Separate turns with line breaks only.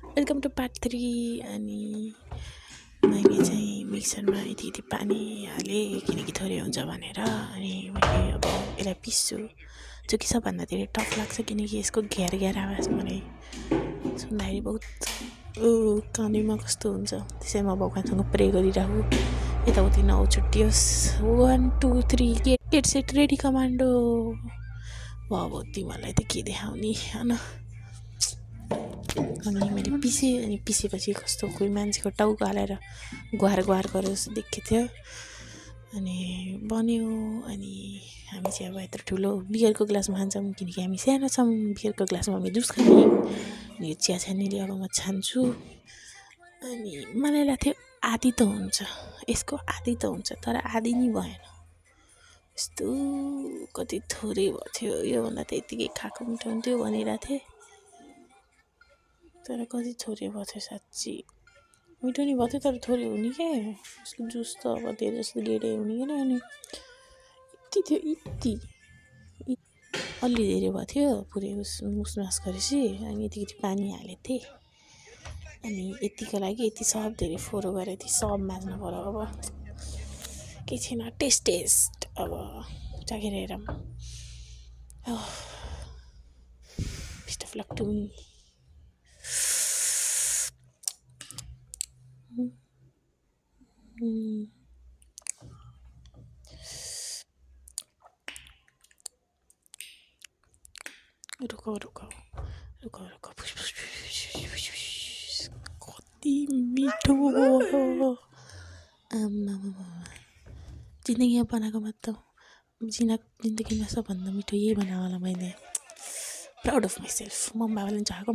Welcome to part 3 अनि मैले चाहिँ मिक्सरमा यति पानी हालेँ किनकि थोरै हुन्छ भनेर अनि मैले अब यसलाई पिस्छु जो कि सबभन्दा धेरै टफ लाग्छ किनकि यसको घ्यार घ्यार आवाज मलाई सुन्दाखेरि बहुत कानमा कस्तो हुन्छ। त्यसैले म भगवान्सँग प्रे गरिरहेको यताउति नछुट्टियोस्। 1 2 3 गेट सेट रेडी कमान्डो। अब तिमीहरूलाई त के देखाउने होइन। अनि मैले पिसेँ अनि पिसेपछि कस्तो कोही मान्छेको टाउको हालेर गुहार गुहार गरेको जस्तो देखेको थियो अनि बन्यो। अनि हामी चाहिँ अब यत्रो ठुलो बियरको ग्लासमा खान्छौँ किनकि हामी सानो छौँ। बियरको ग्लासमा हामी जुस खाने अनि यो चिया छान्नेले अब म छान्छु। अनि मलाई लाग्थ्यो आधी त हुन्छ यसको आधी त हुन्छ तर आधी नि भएन। यस्तो कति थोरै भएको थियो योभन्दा त यतिकै खाएको मिठो हुन्थ्यो भनिरहेको थिएँ तर कति थोरै भएको थियो। साँच्ची मिठो नि भएको थियो तर थोरै हुने क्या यसको जुस त अब धेरै जस्तो गेडै हुने क्या अनि यति थियो यति अलि धेरै भएको थियो पुरै मुसमास गरेपछि अनि यतिकति पानी हालेको थिएँ अनि यतिको लागि यति सब धेरै फोहोर गरेर यति सब माझ्नु पर्यो। अब केही छैन टेस्ट अब चाखेर हेरौँ। Best of luck to me. रुको कति मिठो जिन्दगीमा बनाएकोमा त जिन्दगीमा सबभन्दा मिठो यही बनायो होला मैले। Proud of myself. मम्मी बाबाले चाहेको